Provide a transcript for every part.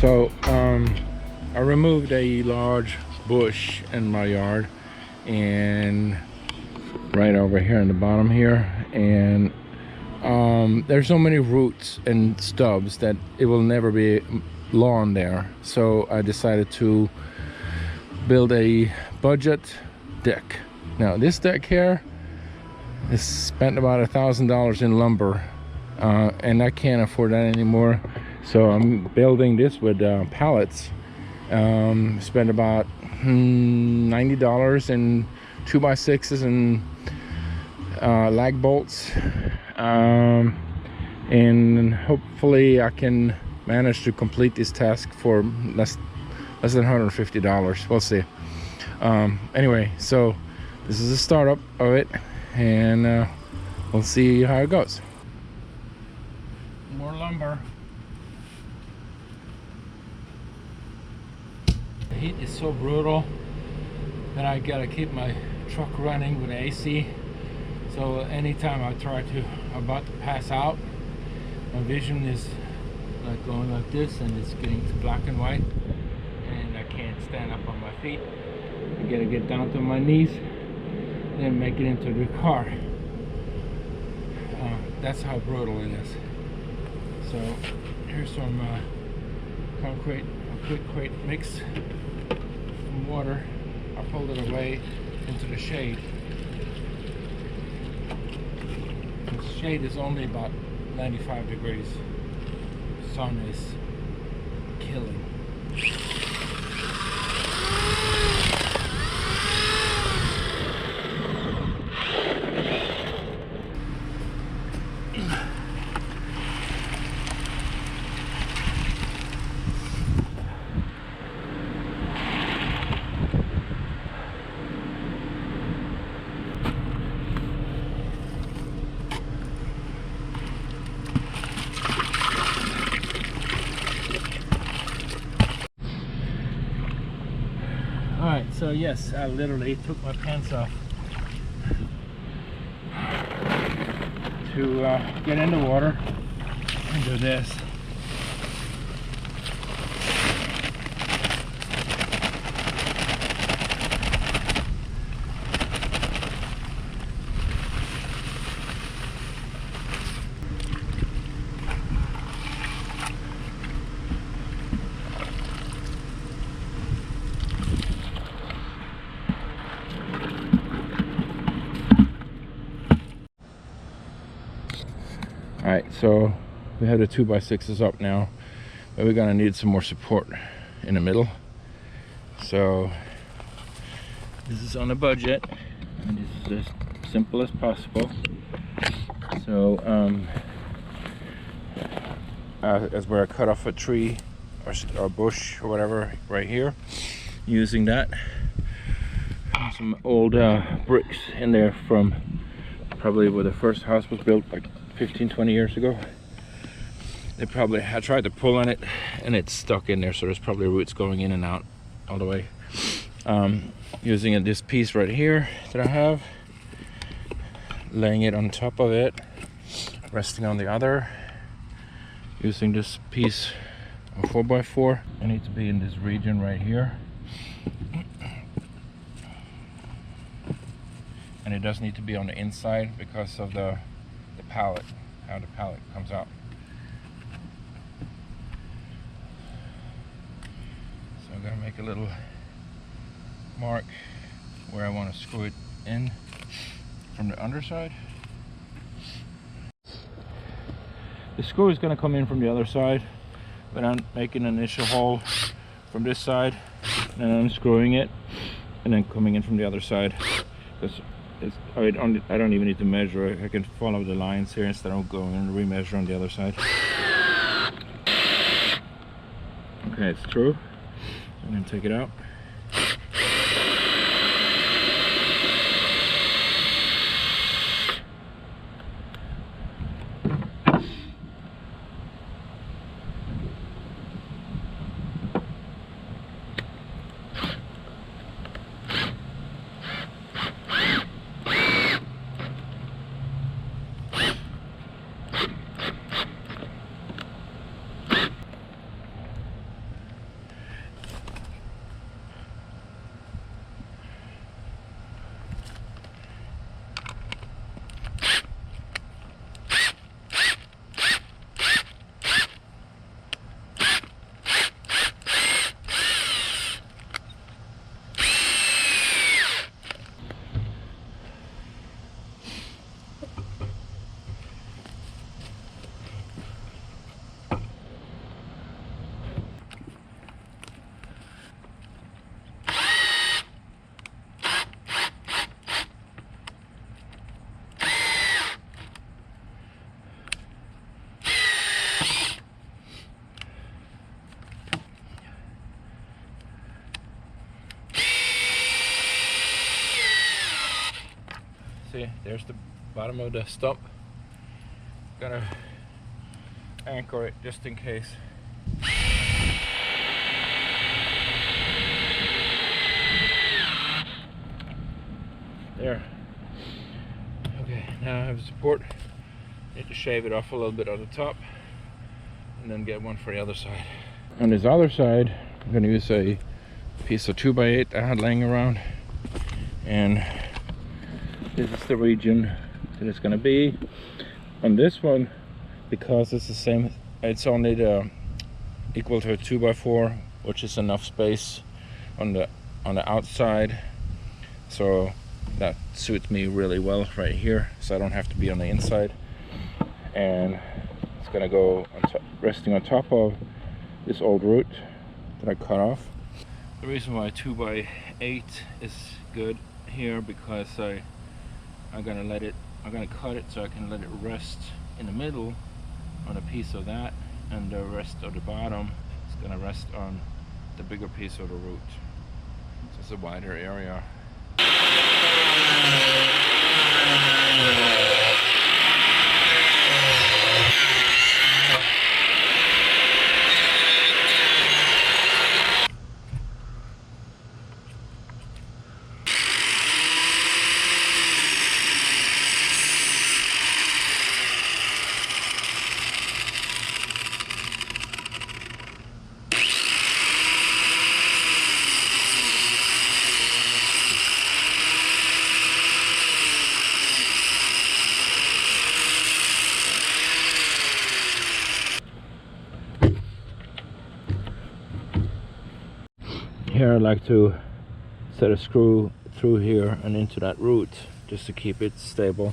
So I removed a large bush in my yard, and right over here in the bottom here, and there's so many roots and stubs that it will never be lawn there. So I decided to build a budget deck. Now this deck here is spent about $1,000 in lumber, and I can't afford that anymore. So I'm building this with pallets. Spent about $90 in 2x6s and lag bolts, and hopefully I can manage to complete this task for less than $150. We'll see. Anyway, so this is a startup of it, and we'll see how it goes. More lumber. The heat is so brutal that I gotta keep my truck running with AC. So anytime I try to about to pass out, my vision is like going like this, and it's getting to black and white, and I can't stand up on my feet. I gotta get down to my knees, then make it into the car. That's how brutal it is. So here's some concrete, a quick mix, some water. I pulled it away into the shade. The shade is only about 95 degrees. Sun is killing. Alright, so yes, I literally took my pants off to get in the water and do this. Alright, so we have the 2x6s up now, but we're gonna need some more support in the middle. So this is on a budget, and this is as simple as possible. So as where I cut off a tree or bush or whatever right here, using that. Some old bricks in there from probably where the first house was built, like 15-20 years ago. I tried to pull on it and it's stuck in there, so there's probably roots going in and out all the way. Using this piece right here that I have, laying it on top of it, resting on the other, using this piece of 4x4. I need to be in this region right here, and it does need to be on the inside because of the pallet, how the pallet comes out. So I'm gonna make a little mark where I want to screw it in from the underside. The screw is going to come in from the other side, but I'm making an initial hole from this side and unscrewing it and then coming in from the other side, because I don't even need to measure. I can follow the lines here instead of going and remeasure on the other side. Okay, it's true. And then take it out. See, there's the bottom of the stump. Gonna anchor it just in case. There. Okay, now I have support. Need to shave it off a little bit on the top and then get one for the other side. On this other side, I'm going to use a piece of 2x8 I had laying around, and this is the region that it's going to be. On this one, because it's the same, it's only equal to a 2x4, which is enough space on the outside, so that suits me really well right here, so I don't have to be on the inside. And it's gonna go on resting on top of this old root that I cut off. The reason why 2x8 is good here, because I'm gonna cut it so I can let it rest in the middle on a piece of that, and the rest of the bottom is gonna rest on the bigger piece of the root. So it's a wider area. Here I like to set a screw through here and into that root just to keep it stable.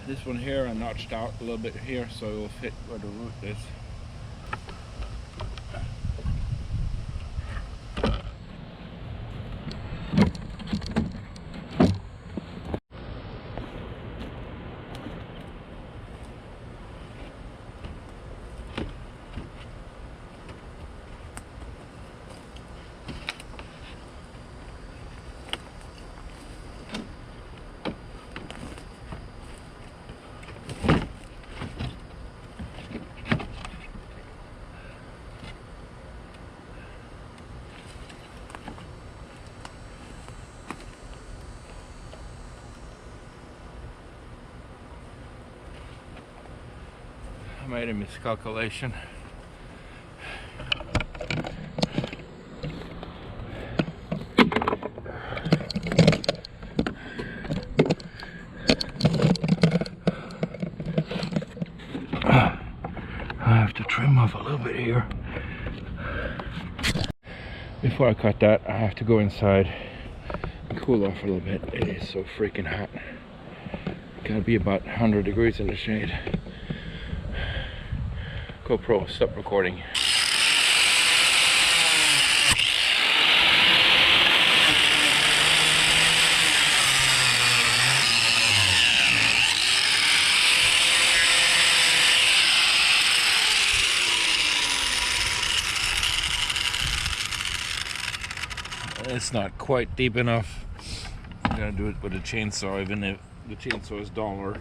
This one here I notched out a little bit here so it will fit where the root is. I made a miscalculation. I have to trim off a little bit here. Before I cut that, I have to go inside and cool off a little bit. It is so freaking hot. Gotta be about 100 degrees in the shade. GoPro, stop recording. it's not quite deep enough. I'm gonna do it with a chainsaw, even if the chainsaw is duller.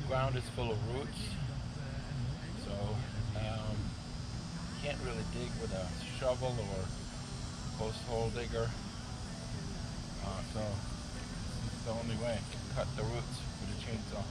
Ground is full of roots, so can't really dig with a shovel or post hole digger. So this is the only way to cut the roots with a chainsaw.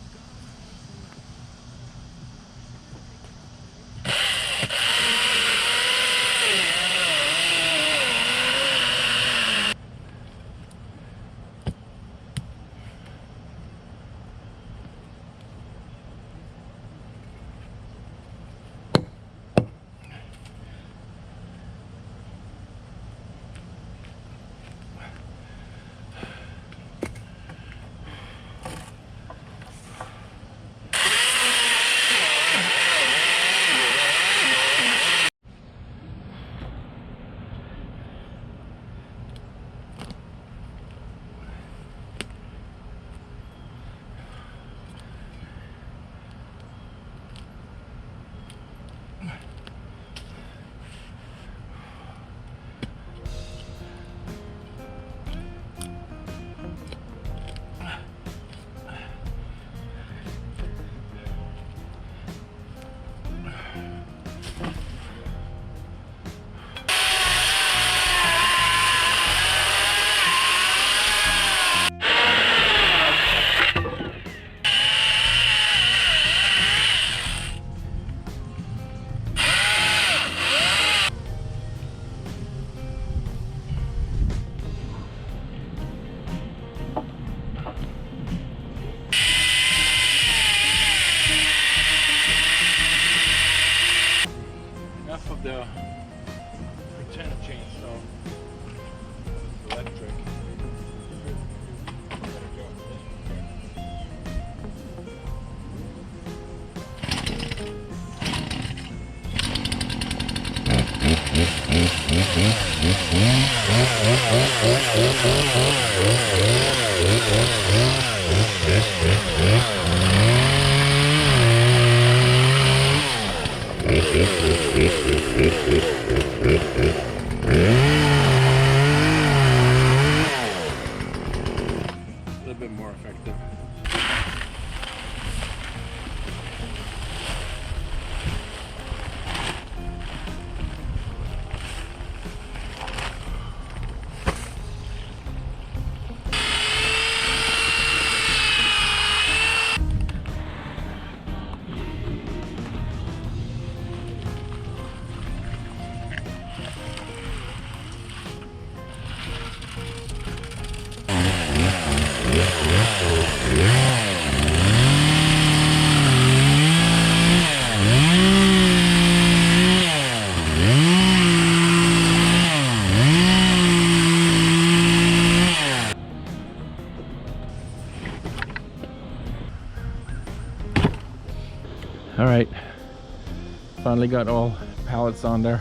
The pretend chainsaw is electric. A little bit more effective. All right, finally got all pallets on there.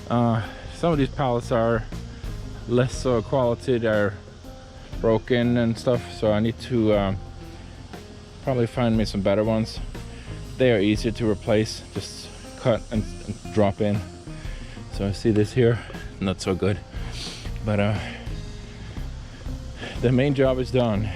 Some of these pallets are less quality, they're broken and stuff, so I need to probably find me some better ones. They are easier to replace, just cut and drop in. So I see this here, not so good, but the main job is done.